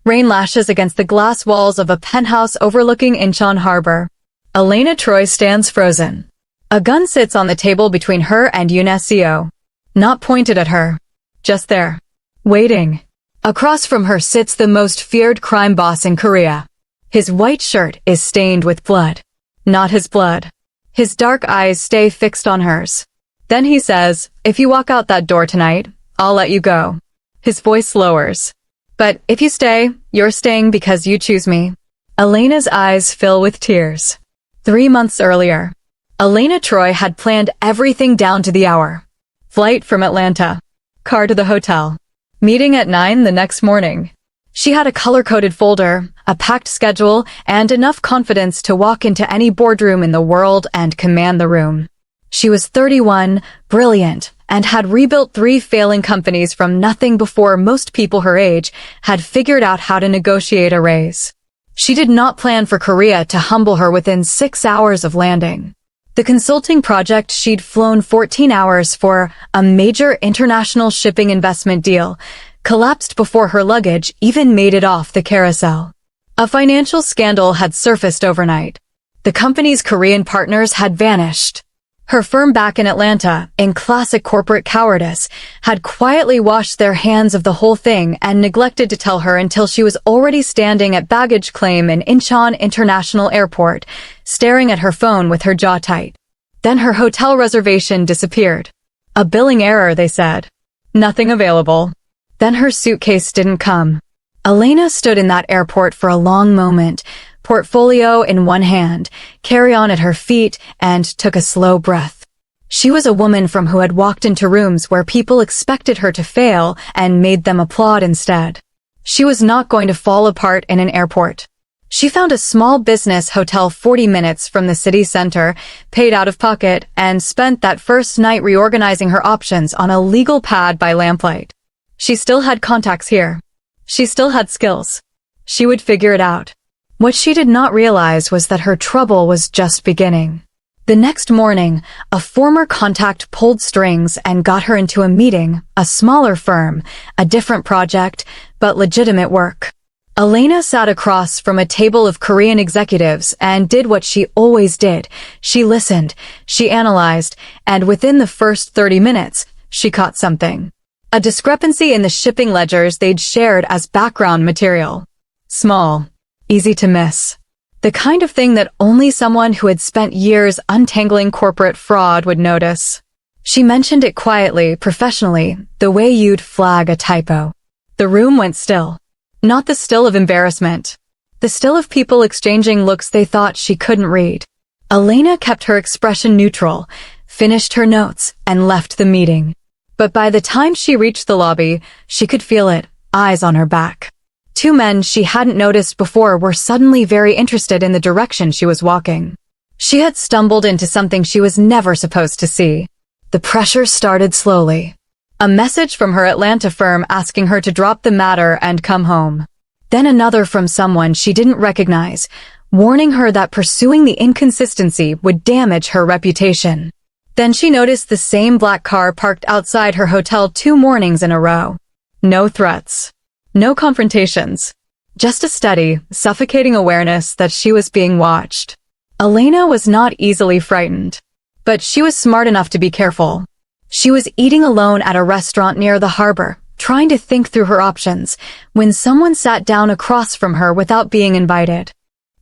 Rain lashes against the glass walls of a penthouse overlooking Incheon harbor. Elena Troy stands frozen. A gun sits on the table between her and Yun-seo. Not pointed at her. Just there. Waiting. Across from her sits the most feared crime boss in Korea. His white shirt is stained with blood. Not his blood. His dark eyes stay fixed on hers. Then he says, "If you walk out that door tonight, I'll let you go." His voice lowers. "But if you stay, you're staying because you choose me." Elena's eyes fill with tears. 3 months earlier, Elena Troy had planned everything down to the hour. Flight from Atlanta. Car to the hotel. Meeting at 9 the next morning. She had a color-coded folder, a packed schedule, and enough confidence to walk into any boardroom in the world and command the room. She was 31, brilliant, and had rebuilt 3 failing companies from nothing before most people her age had figured out how to negotiate a raise. She did not plan for Korea to humble her within 6 hours of landing. The consulting project she'd flown 14 hours for, a major international shipping investment deal, collapsed before her luggage even made it off the carousel. A financial scandal had surfaced overnight. The company's Korean partners had vanished. Her firm back in Atlanta, in classic corporate cowardice, had quietly washed their hands of the whole thing and neglected to tell her until she was already standing at baggage claim in Incheon International Airport, staring at her phone with her jaw tight. Then her hotel reservation disappeared. A billing error, they said. Nothing available. Then her suitcase didn't come. Elena stood in that airport for a long moment, portfolio in one hand, carry-on at her feet, and took a slow breath. She was a woman from who had walked into rooms where people expected her to fail and made them applaud instead. She was not going to fall apart in an airport. She found a small business hotel 40 minutes from the city center, paid out of pocket, and spent that first night reorganizing her options on a legal pad by lamplight. She still had contacts here. She still had skills. She would figure it out. What she did not realize was that her trouble was just beginning. The next morning, a former contact pulled strings and got her into a meeting, a smaller firm, a different project, but legitimate work. Elena sat across from a table of Korean executives and did what she always did. She listened, she analyzed, and within the first 30 minutes, she caught something. A discrepancy in the shipping ledgers they'd shared as background material. Small. Easy to miss. The kind of thing that only someone who had spent years untangling corporate fraud would notice. She mentioned it quietly, professionally, the way you'd flag a typo. The room went still. Not the still of embarrassment. The still of people exchanging looks they thought she couldn't read. Elena kept her expression neutral, finished her notes, and left the meeting. But by the time she reached the lobby, she could feel it, eyes on her back. 2 men she hadn't noticed before were suddenly very interested in the direction she was walking. She had stumbled into something she was never supposed to see. The pressure started slowly. A message from her Atlanta firm asking her to drop the matter and come home. Then another from someone she didn't recognize, warning her that pursuing the inconsistency would damage her reputation. Then she noticed the same black car parked outside her hotel 2 mornings in a row. No threats. No confrontations. Just a steady, suffocating awareness that she was being watched. Elena was not easily frightened. But she was smart enough to be careful. She was eating alone at a restaurant near the harbor, trying to think through her options, when someone sat down across from her without being invited.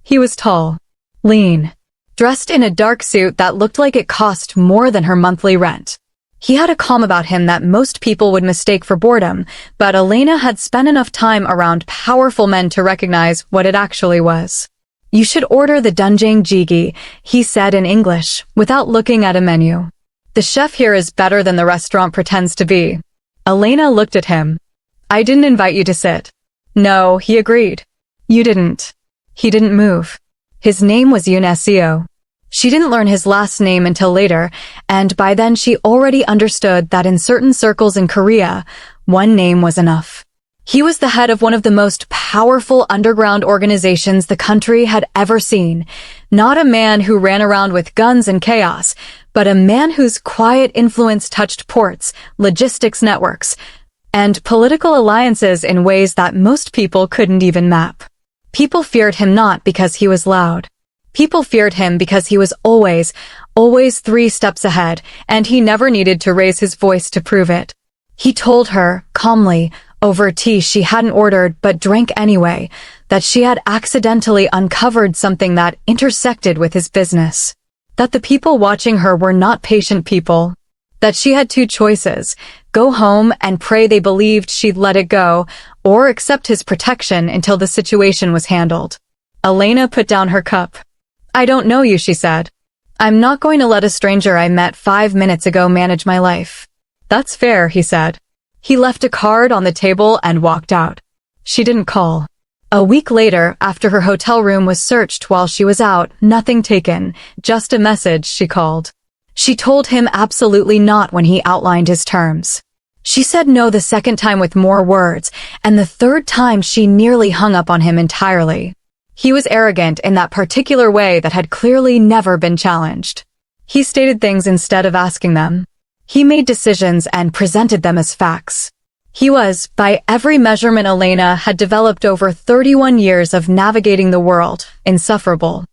He was tall, lean, dressed in a dark suit that looked like it cost more than her monthly rent. He had a calm about him that most people would mistake for boredom, but Elena had spent enough time around powerful men to recognize what it actually was. "You should order the doenjang jjigae," he said in English, without looking at a menu. "The chef here is better than the restaurant pretends to be." Elena looked at him. "I didn't invite you to sit." "No," he agreed. "You didn't." He didn't move. His name was Yun-seo. She didn't learn his last name until later, and by then she already understood that in certain circles in Korea, one name was enough. He was the head of one of the most powerful underground organizations the country had ever seen. Not a man who ran around with guns and chaos, but a man whose quiet influence touched ports, logistics networks, and political alliances in ways that most people couldn't even map. People feared him not because he was loud. People feared him because he was always 3 steps ahead, and he never needed to raise his voice to prove it. He told her, calmly, over tea she hadn't ordered but drank anyway, that she had accidentally uncovered something that intersected with his business. That the people watching her were not patient people. That she had 2 choices: go home and pray they believed she'd let it go, or accept his protection until the situation was handled. Elena put down her cup. "I don't know you," she said. "I'm not going to let a stranger I met 5 minutes ago manage my life." "That's fair," he said. He left a card on the table and walked out. She didn't call. A week later, after her hotel room was searched while she was out, nothing taken, just a message, she called. She told him absolutely not when he outlined his terms. She said no the second time with more words, and the third time she nearly hung up on him entirely. He was arrogant in that particular way that had clearly never been challenged. He stated things instead of asking them. He made decisions and presented them as facts. He was, by every measurement Elena had developed over 31 years of navigating the world, insufferable.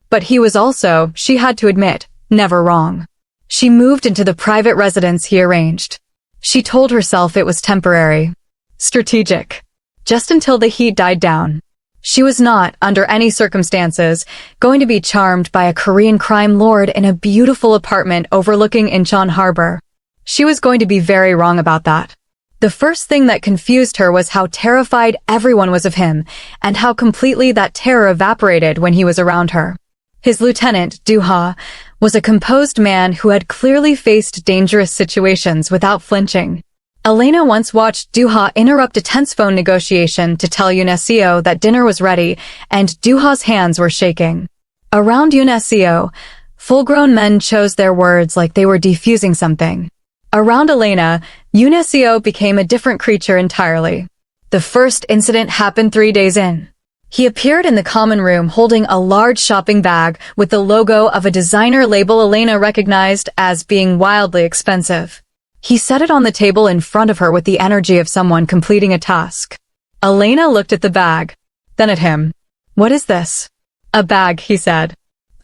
But he was also, she had to admit, never wrong. She moved into the private residence he arranged. She told herself it was temporary. Strategic. Just until the heat died down. She was not, under any circumstances, going to be charmed by a Korean crime lord in a beautiful apartment overlooking Incheon harbor. She was going to be very wrong about that. The first thing that confused her was how terrified everyone was of him, and how completely that terror evaporated when he was around her. His lieutenant, Do-ha, was a composed man who had clearly faced dangerous situations without flinching. Elena once watched Do-ha interrupt a tense phone negotiation to tell Yun-seo that dinner was ready, and Do-ha's hands were shaking. Around Yun-seo, full-grown men chose their words like they were defusing something. Around Elena, Yun-seo became a different creature entirely. The first incident happened 3 days in. He appeared in the common room holding a large shopping bag with the logo of a designer label Elena recognized as being wildly expensive. He set it on the table in front of her with the energy of someone completing a task. Elena looked at the bag, then at him. "What is this?" "A bag," he said.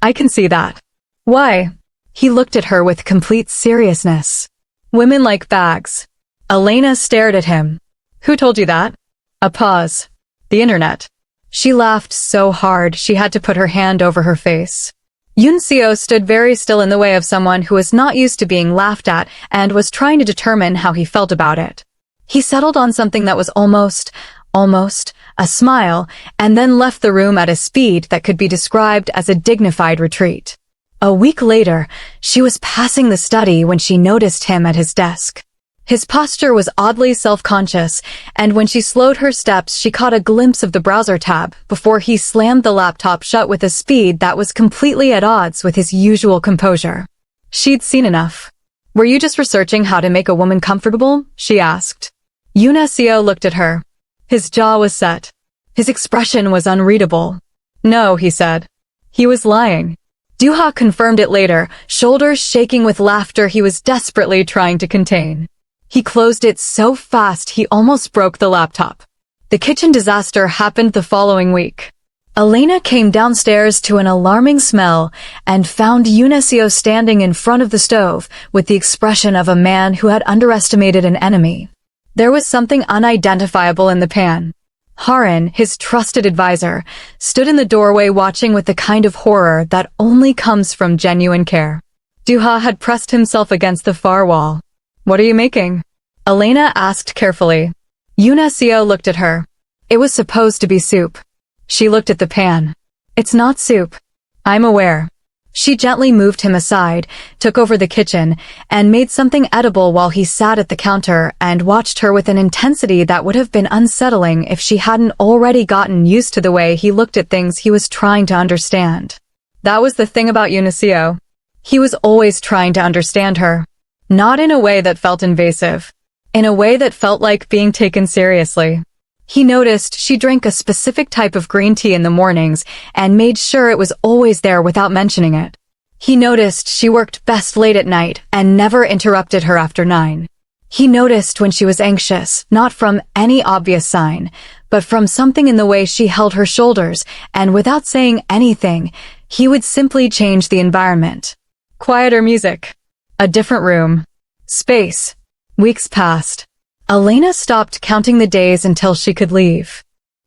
"I can see that." "Why?" He looked at her with complete seriousness. "Women like bags." Elena stared at him. "Who told you that?" A pause. "The internet." She laughed so hard she had to put her hand over her face. Yun-seo stood very still in the way of someone who was not used to being laughed at and was trying to determine how he felt about it. He settled on something that was almost, a smile, and then left the room at a speed that could be described as a dignified retreat. A week later, she was passing the study when she noticed him at his desk. His posture was oddly self-conscious, and when she slowed her steps, she caught a glimpse of the browser tab before he slammed the laptop shut with a speed that was completely at odds with his usual composure. She'd seen enough. "Were you just researching how to make a woman comfortable?" she asked. Yun-seo looked at her. His jaw was set. His expression was unreadable. "No," he said. He was lying. Do-ha confirmed it later, shoulders shaking with laughter he was desperately trying to contain. He closed it so fast he almost broke the laptop. The kitchen disaster happened the following week. Elena came downstairs to an alarming smell and found Yun-seo standing in front of the stove with the expression of a man who had underestimated an enemy. There was something unidentifiable in the pan. Harin, his trusted advisor, stood in the doorway watching with the kind of horror that only comes from genuine care. Do-ha had pressed himself against the far wall. "What are you making?" Elena asked carefully. Yun-seo looked at her. "It was supposed to be soup." She looked at the pan. "It's not soup." "I'm aware." She gently moved him aside, took over the kitchen, and made something edible while he sat at the counter and watched her with an intensity that would have been unsettling if she hadn't already gotten used to the way he looked at things he was trying to understand. That was the thing about Yun-seo. He was always trying to understand her. Not in a way that felt invasive. In a way that felt like being taken seriously. He noticed she drank a specific type of green tea in the mornings and made sure it was always there without mentioning it. He noticed she worked best late at night and never interrupted her after 9. He noticed when she was anxious, not from any obvious sign, but from something in the way she held her shoulders, and without saying anything, he would simply change the environment. Quieter music. A different room. Space. Weeks passed. Elena stopped counting the days until she could leave.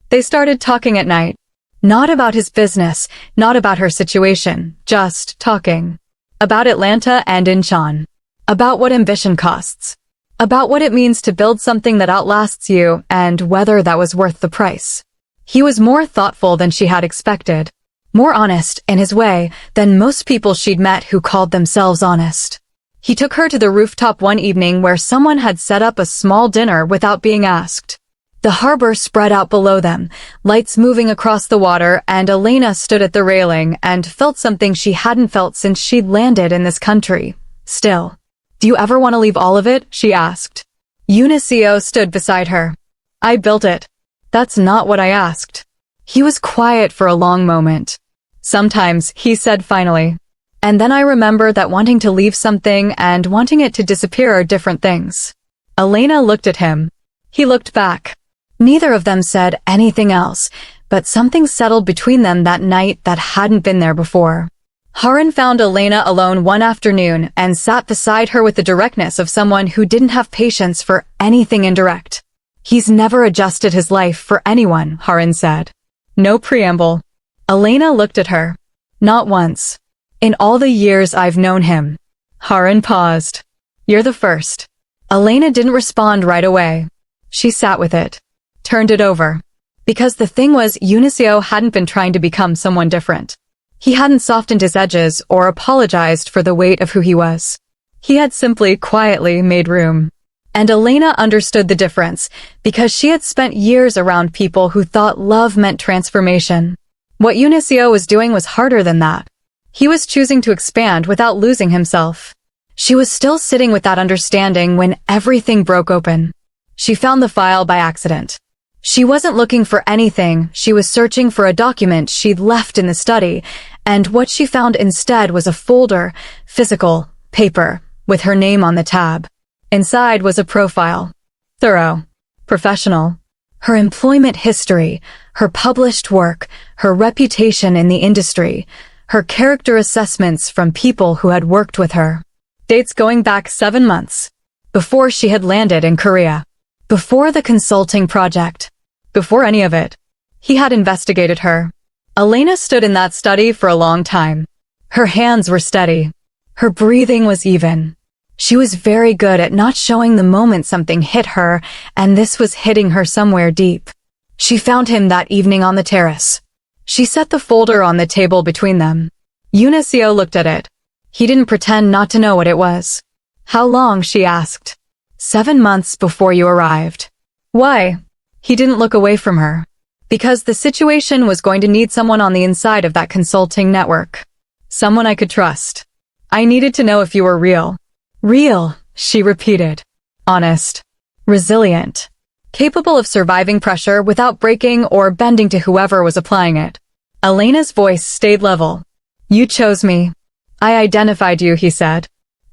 They started talking at night. Not about his business, not about her situation, just talking. About Atlanta and Incheon. About what ambition costs. About what it means to build something that outlasts you and whether that was worth the price. He was more thoughtful than she had expected. More honest, in his way, than most people she'd met who called themselves honest. He took her to the rooftop one evening where someone had set up a small dinner without being asked. The harbor spread out below them, lights moving across the water, and Elena stood at the railing and felt something she hadn't felt since she'd landed in this country. Still. Do you ever want to leave all of it? She asked. Yun-seo stood beside her. I built it. That's not what I asked. He was quiet for a long moment. Sometimes, he said finally. And then I remember that wanting to leave something and wanting it to disappear are different things. Elena looked at him. He looked back. Neither of them said anything else, but something settled between them that night that hadn't been there before. Haran found Elena alone one afternoon and sat beside her with the directness of someone who didn't have patience for anything indirect. He's never adjusted his life for anyone, Haran said. No preamble. Elena looked at her. Not once. In all the years I've known him. Haran paused. You're the first. Elena didn't respond right away. She sat with it. Turned it over. Because the thing was, Yun-seo hadn't been trying to become someone different. He hadn't softened his edges or apologized for the weight of who he was. He had simply, quietly made room. And Elena understood the difference, because she had spent years around people who thought love meant transformation. What Yun-seo was doing was harder than that. He was choosing to expand without losing himself. She was still sitting with that understanding when everything broke open. She found the file by accident. She wasn't looking for anything, she was searching for a document she'd left in the study, and what she found instead was a folder, physical, paper, with her name on the tab. Inside was a profile. Thorough. Professional. Her employment history, her published work, her reputation in the industry, her character assessments from people who had worked with her. Dates going back 7 months. Before she had landed in Korea. Before the consulting project. Before any of it. He had investigated her. Elena stood in that study for a long time. Her hands were steady. Her breathing was even. She was very good at not showing the moment something hit her, and this was hitting her somewhere deep. She found him that evening on the terrace. She set the folder on the table between them. Yun-seo looked at it. He didn't pretend not to know what it was. How long? She asked. 7 months before you arrived. Why? He didn't look away from her. Because the situation was going to need someone on the inside of that consulting network. Someone I could trust. I needed to know if you were real. Real, she repeated. Honest. Resilient. Capable of surviving pressure without breaking or bending to whoever was applying it. Elena's voice stayed level. You chose me. I identified you, he said.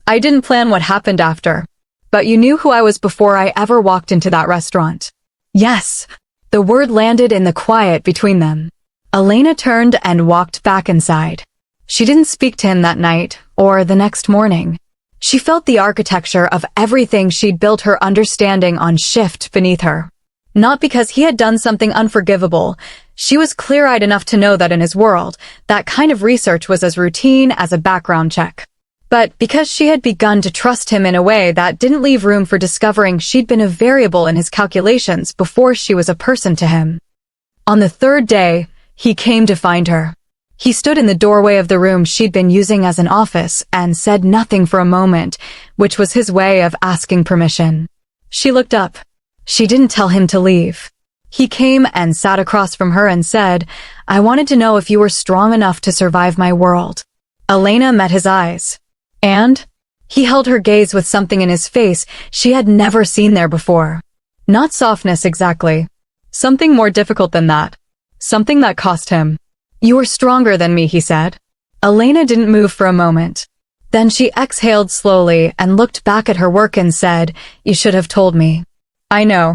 I didn't plan what happened after. But you knew who I was before I ever walked into that restaurant. Yes. The word landed in the quiet between them. Elena turned and walked back inside. She didn't speak to him that night, or the next morning. She felt the architecture of everything she'd built her understanding on shift beneath her. Not because he had done something unforgivable. She was clear-eyed enough to know that in his world, that kind of research was as routine as a background check. But because she had begun to trust him in a way that didn't leave room for discovering she'd been a variable in his calculations before she was a person to him. On the 3rd day, he came to find her. He stood in the doorway of the room she'd been using as an office and said nothing for a moment, which was his way of asking permission. She looked up. She didn't tell him to leave. He came and sat across from her and said, I wanted to know if you were strong enough to survive my world. Elena met his eyes. And? He held her gaze with something in his face she had never seen there before. Not softness exactly. Something more difficult than that. Something that cost him. You were stronger than me, he said. Elena didn't move for a moment. Then she exhaled slowly and looked back at her work and said, "You should have told me." "I know.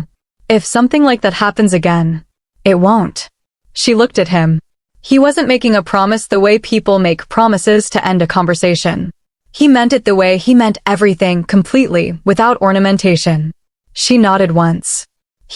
If something like that happens again, it won't." She looked at him. He wasn't making a promise the way people make promises to end a conversation. He meant it the way he meant everything, completely, without ornamentation. She nodded once.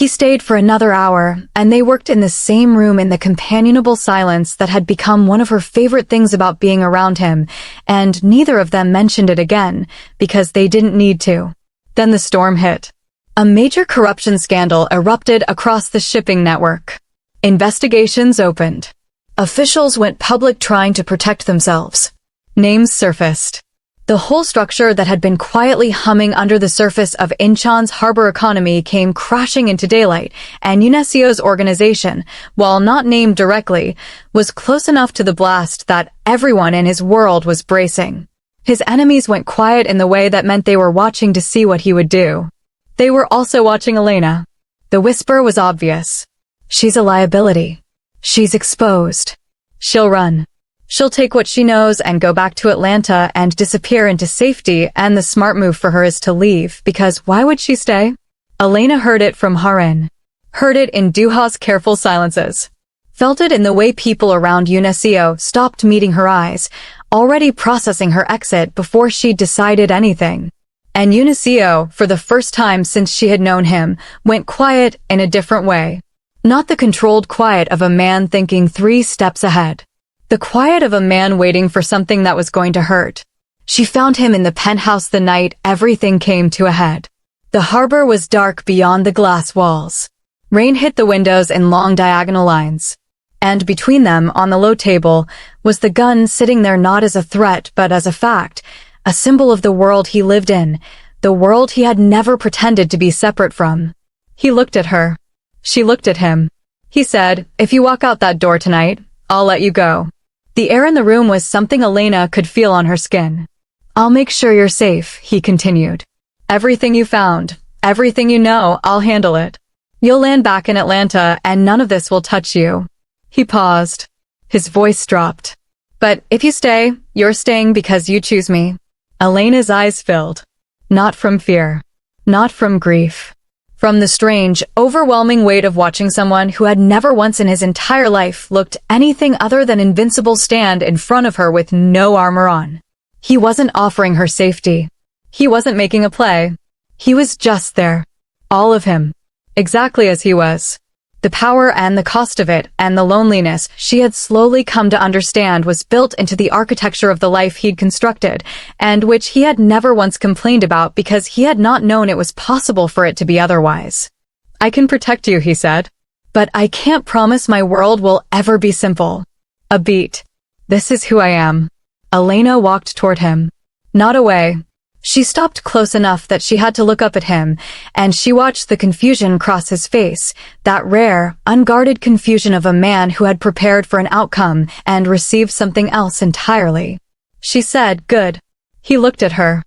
He stayed for another hour, and they worked in the same room in the companionable silence that had become one of her favorite things about being around him, and neither of them mentioned it again, because they didn't need to. Then the storm hit. A major corruption scandal erupted across the shipping network. Investigations opened. Officials went public trying to protect themselves. Names surfaced. The whole structure that had been quietly humming under the surface of Incheon's harbor economy came crashing into daylight, and Yun-seo's organization, while not named directly, was close enough to the blast that everyone in his world was bracing. His enemies went quiet in the way that meant they were watching to see what he would do. They were also watching Elena. The whisper was obvious. She's a liability. She's exposed. She'll run. She'll take what she knows and go back to Atlanta and disappear into safety, and the smart move for her is to leave, because why would she stay? Elena heard it from Harin. Heard it in Duha's careful silences. Felt it in the way people around Yun-seo stopped meeting her eyes, already processing her exit before she decided anything. And Yun-seo, for the first time since she had known him, went quiet in a different way. Not the controlled quiet of a man thinking 3 steps ahead. The quiet of a man waiting for something that was going to hurt. She found him in the penthouse the night everything came to a head. The harbor was dark beyond the glass walls. Rain hit the windows in long diagonal lines. And between them, on the low table, was the gun sitting there not as a threat but as a fact, a symbol of the world he lived in, the world he had never pretended to be separate from. He looked at her. She looked at him. He said, "If you walk out that door tonight, I'll let you go." The air in the room was something Elena could feel on her skin. "I'll make sure you're safe," he continued. "Everything you found, everything you know, I'll handle it. You'll land back in Atlanta and none of this will touch you." He paused. His voice dropped. "But if you stay, you're staying because you choose me." Elena's eyes filled. Not from fear. Not from grief. From the strange, overwhelming weight of watching someone who had never once in his entire life looked anything other than invincible stand in front of her with no armor on. He wasn't offering her safety. He wasn't making a play. He was just there. All of him. Exactly as he was. The power and the cost of it, and the loneliness she had slowly come to understand was built into the architecture of the life he'd constructed, and which he had never once complained about because he had not known it was possible for it to be otherwise. "I can protect you," he said. "But I can't promise my world will ever be simple." A beat. "This is who I am." Elena walked toward him. Not away. She stopped close enough that she had to look up at him, and she watched the confusion cross his face, that rare, unguarded confusion of a man who had prepared for an outcome and received something else entirely. She said, "Good." He looked at her.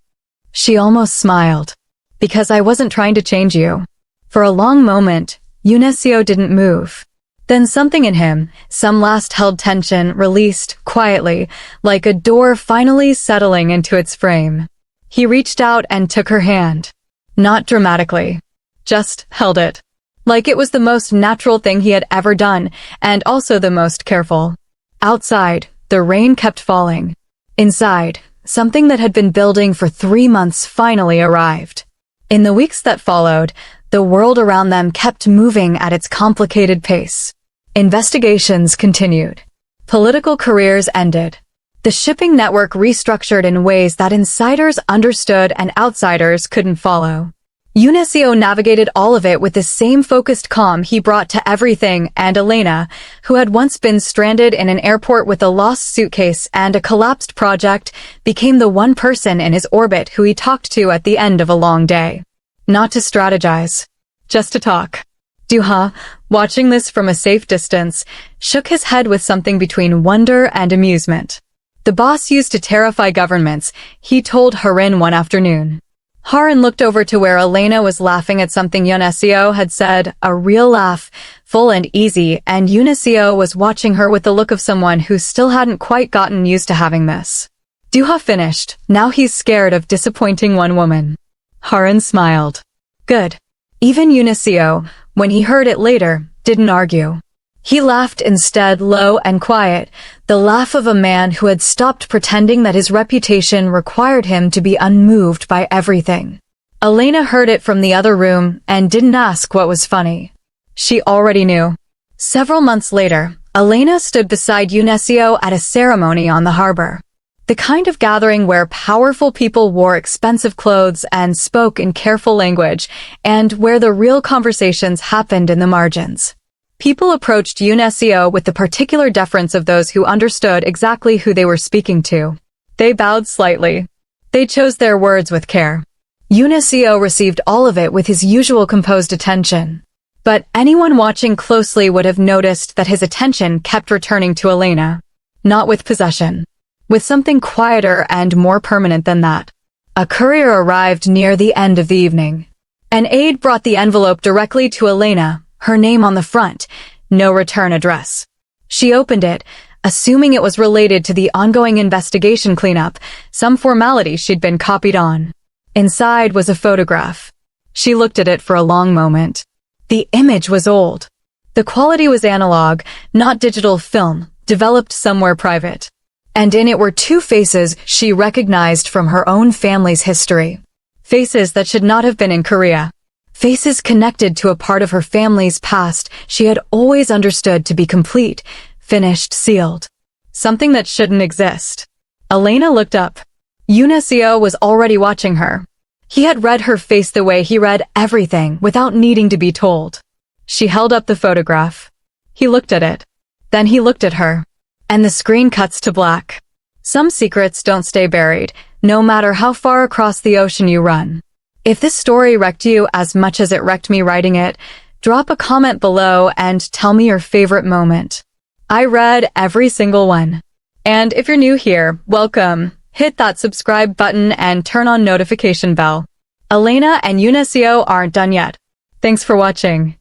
She almost smiled. "Because I wasn't trying to change you." For a long moment, Yun-seo didn't move. Then something in him, some last held tension, released, quietly, like a door finally settling into its frame. He reached out and took her hand. Not dramatically. Just held it. Like it was the most natural thing he had ever done, and also the most careful. Outside, the rain kept falling. Inside, something that had been building for 3 months finally arrived. In the weeks that followed, the world around them kept moving at its complicated pace. Investigations continued. Political careers ended. The shipping network restructured in ways that insiders understood and outsiders couldn't follow. Yun-seo navigated all of it with the same focused calm he brought to everything, and Elena, who had once been stranded in an airport with a lost suitcase and a collapsed project, became the one person in his orbit who he talked to at the end of a long day. Not to strategize. Just to talk. Duha, watching this from a safe distance, shook his head with something between wonder and amusement. The boss used to terrify governments, he told Harin one afternoon. Harin looked over to where Elena was laughing at something Yun-seo had said, a real laugh, full and easy, and Yun-seo was watching her with the look of someone who still hadn't quite gotten used to having this. Duha finished. Now he's scared of disappointing one woman. Haran smiled. Good. Even Yun-seo, when he heard it later, didn't argue. He laughed instead, low and quiet, the laugh of a man who had stopped pretending that his reputation required him to be unmoved by everything. Elena heard it from the other room and didn't ask what was funny. She already knew. Several months later, Elena stood beside Yun-seo at a ceremony on the harbor. The kind of gathering where powerful people wore expensive clothes and spoke in careful language, and where the real conversations happened in the margins. People approached Yun-seo with the particular deference of those who understood exactly who they were speaking to. They bowed slightly. They chose their words with care. Yun-seo received all of it with his usual composed attention. But anyone watching closely would have noticed that his attention kept returning to Elena. Not with possession. With something quieter and more permanent than that. A courier arrived near the end of the evening. An aide brought the envelope directly to Elena, her name on the front, no return address. She opened it, assuming it was related to the ongoing investigation cleanup, some formality she'd been copied on. Inside was a photograph. She looked at it for a long moment. The image was old. The quality was analog, not digital film, developed somewhere private. And in it were two faces she recognized from her own family's history. Faces that should not have been in Korea. Faces connected to a part of her family's past she had always understood to be complete, finished, sealed. Something that shouldn't exist. Elena looked up. Yun-seo was already watching her. He had read her face the way he read everything without needing to be told. She held up the photograph. He looked at it. Then he looked at her. And the screen cuts to black. Some secrets don't stay buried, no matter how far across the ocean you run. If this story wrecked you as much as it wrecked me writing it, drop a comment below and tell me your favorite moment. I read every single one. And if you're new here, welcome. Hit that subscribe button and turn on notification bell. Elena and Yun-seo aren't done yet. Thanks for watching.